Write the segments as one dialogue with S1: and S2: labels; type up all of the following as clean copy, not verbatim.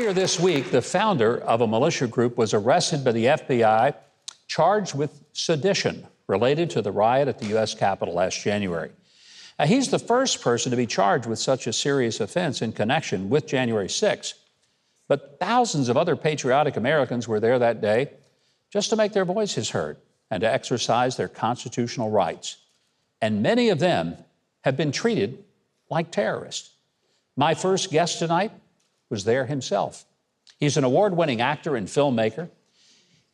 S1: Earlier this week, the founder of a militia group was arrested by the FBI, charged with sedition related to the riot at the U.S. Capitol last January. He's the first person to be charged with such a serious offense in connection with January 6th. But thousands of other patriotic Americans were there that day just to make their voices heard and to exercise their constitutional rights. And many of them have been treated like terrorists. My first guest tonight was there himself. He's an award-winning actor and filmmaker,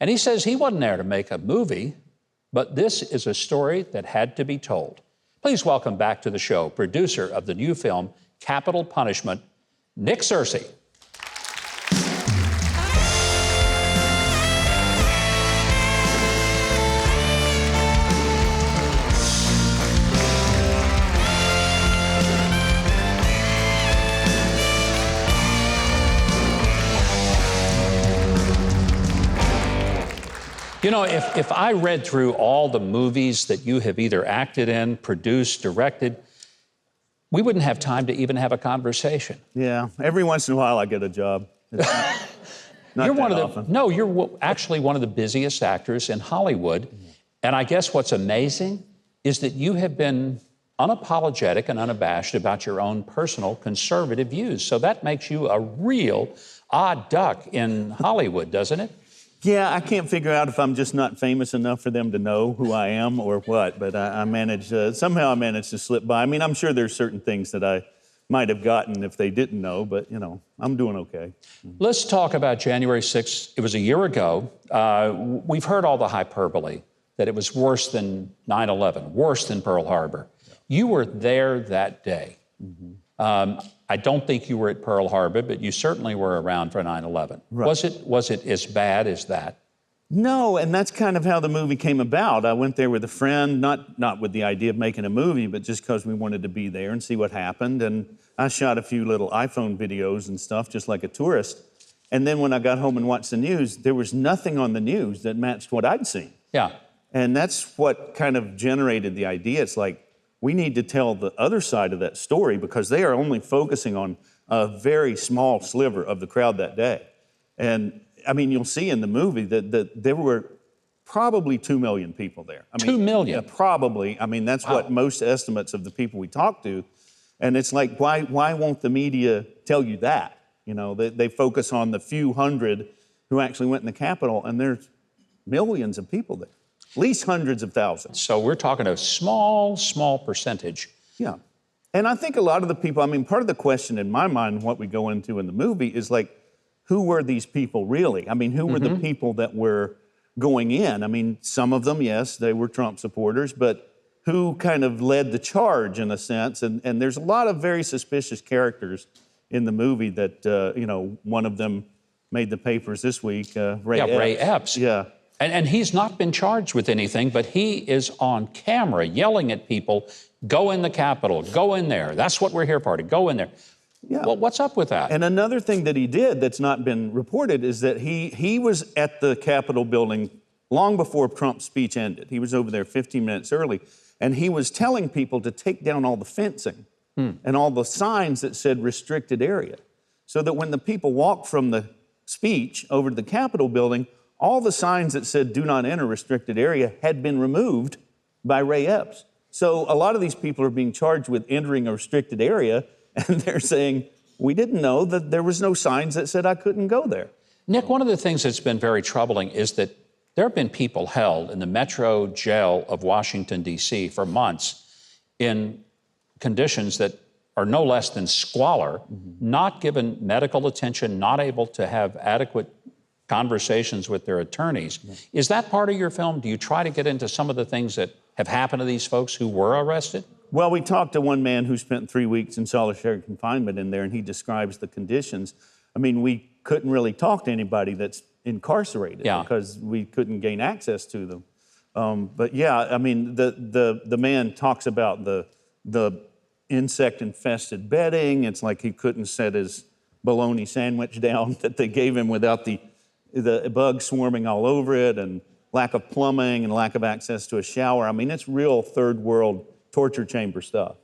S1: and he says he wasn't there to make a movie, but this is a story that had to be told. Please welcome back to the show, producer of the new film, Capital Punishment, Nick Searcy. You know, if I read through all the movies that you have either acted in, produced, directed, we wouldn't have time to even have a conversation.
S2: Yeah, every once in a while I get a job. Not
S1: you're one
S2: that
S1: of the,
S2: often.
S1: No, you're actually one of the busiest actors in Hollywood. And I guess what's amazing is that you have been unapologetic and unabashed about your own personal conservative views. So that makes you a real odd duck in Hollywood, doesn't it?
S2: Yeah, I can't figure out if I'm just not famous enough for them to know who I am or what, but I managed, somehow I managed to slip by. I mean, I'm sure there's certain things that I might have gotten if they didn't know, but, you know, I'm doing okay.
S1: Let's talk about January 6th. It was a year ago. We've heard all the hyperbole, that it was worse than 9/11, worse than Pearl Harbor. Yeah. You were there that day. I don't think you were at Pearl Harbor, but you certainly were around for 9/11.
S2: Right.
S1: Was it as bad as that?
S2: No, and that's kind of how the movie came about. I went there with a friend, not with the idea of making a movie, but just because we wanted to be there and see what happened. And I shot a few little iPhone videos and stuff, just like a tourist. And then when I got home and watched the news, there was nothing on the news that matched what I'd seen.
S1: Yeah.
S2: And that's what kind of generated the idea. It's like, we need to tell the other side of that story because they are only focusing on a very small sliver of the crowd that day. And I mean, you'll see in the movie that there were probably 2 million people there. I mean,
S1: 2 million?
S2: Yeah, probably. I mean, that's what most estimates of the people we talked to. And it's like, why won't the media tell you that? You know, they focus on the few hundred who actually went in the Capitol, and there's millions of people there. At least hundreds of thousands.
S1: So we're talking a small percentage.
S2: Yeah. And I think a lot of the people, I mean, part of the question in my mind, what we go into in the movie is like, who were these people really? I mean, who were the people that were going in? I mean, some of them, yes, they were Trump supporters, but who kind of led the charge in a sense? And there's a lot of very suspicious characters in the movie that, you know, one of them made the papers this week, Ray Epps.
S1: Ray Epps.
S2: Yeah.
S1: And he's not been charged with anything, but he is on camera yelling at people, go in the Capitol, go in there. That's what we're here for, to go in there.
S2: Yeah.
S1: Well, what's up with that?
S2: And another thing that he did that's not been reported is that he was at the Capitol building long before Trump's speech ended. He was over there 15 minutes early, and he was telling people to take down all the fencing and all the signs that said restricted area, so that when the people walked from the speech over to the Capitol building, all the signs that said do not enter restricted area had been removed by Ray Epps. So a lot of these people are being charged with entering a restricted area, and they're saying, we didn't know that there was no signs that said I couldn't go there.
S1: Nick, one of the things that's been very troubling is that there have been people held in the Metro Jail of Washington, D.C. for months in conditions that are no less than squalor, not given medical attention, not able to have adequate conversations with their attorneys. Is that part of your film? Do you try to get into some of the things that have happened to these folks who were arrested?
S2: Well, we talked to one man who spent 3 weeks in solitary confinement in there, and he describes the conditions. I mean, we couldn't really talk to anybody that's incarcerated because we couldn't gain access to them. But yeah, I mean, the man talks about the insect-infested bedding. It's like he couldn't set his bologna sandwich down that they gave him without the bugs swarming all over it, and lack of plumbing and lack of access to a shower. I mean, it's real third world torture chamber stuff.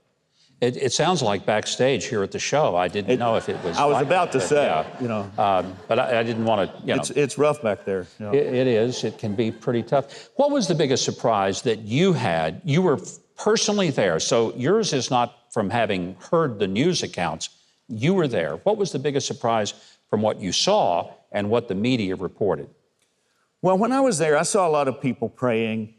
S1: It sounds like backstage here at the show. I didn't know if it was.
S2: I was
S1: like
S2: about
S1: that,
S2: to say,
S1: yeah. But I didn't want to,
S2: It's rough back there.
S1: It is. It can be pretty tough. What was the biggest surprise that you had? You were personally there, so yours is not from having heard the news accounts. You were there. What was the biggest surprise from what you saw and what the media reported?
S2: Well, when I was there, I saw a lot of people praying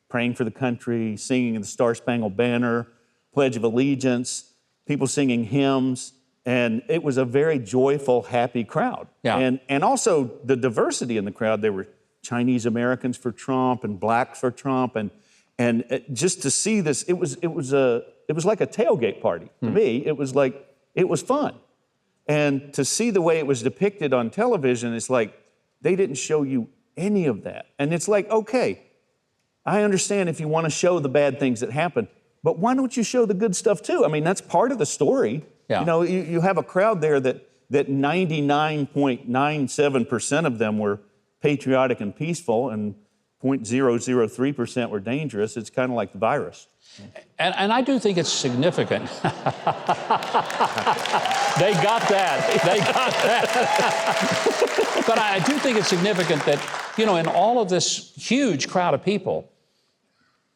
S2: for the country, singing the Star-Spangled Banner, Pledge of Allegiance, people singing hymns, and it was a very joyful, happy crowd.
S1: Yeah.
S2: And also the diversity in the crowd. There were Chinese Americans for Trump and blacks for Trump, and just to see this, it was like a tailgate party to me. It was fun, and to see the way it was depicted on television, it's like they didn't show you any of that, and it's like, okay, I understand if you want to show the bad things that happen, but why don't you show the good stuff too? I mean, that's part of the story.
S1: Yeah.
S2: You know, you have a crowd there that 99.97% of them were patriotic and peaceful, and 0.003% were dangerous. It's kind of like the virus.
S1: And I do think it's significant. They got that. They got that. But I do think it's significant that, in all of this huge crowd of people,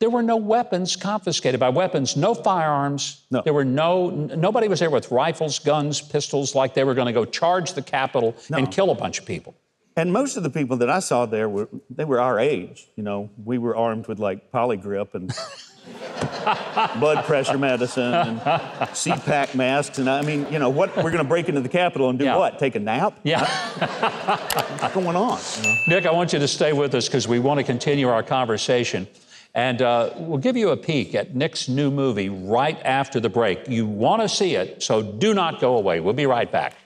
S1: there were no weapons confiscated. By weapons, no firearms.
S2: No.
S1: There were nobody was there with rifles, guns, pistols, like they were going to go charge the Capitol and kill a bunch of people.
S2: And most of the people that I saw there were our age. We were armed with like polygrip and blood pressure medicine and CPAC masks. And I mean, what, we're going to break into the Capitol and do what? Take a nap?
S1: Yeah.
S2: What's going on?
S1: Nick, I want you to stay with us because we want to continue our conversation. And we'll give you a peek at Nick's new movie right after the break. You want to see it, so do not go away. We'll be right back.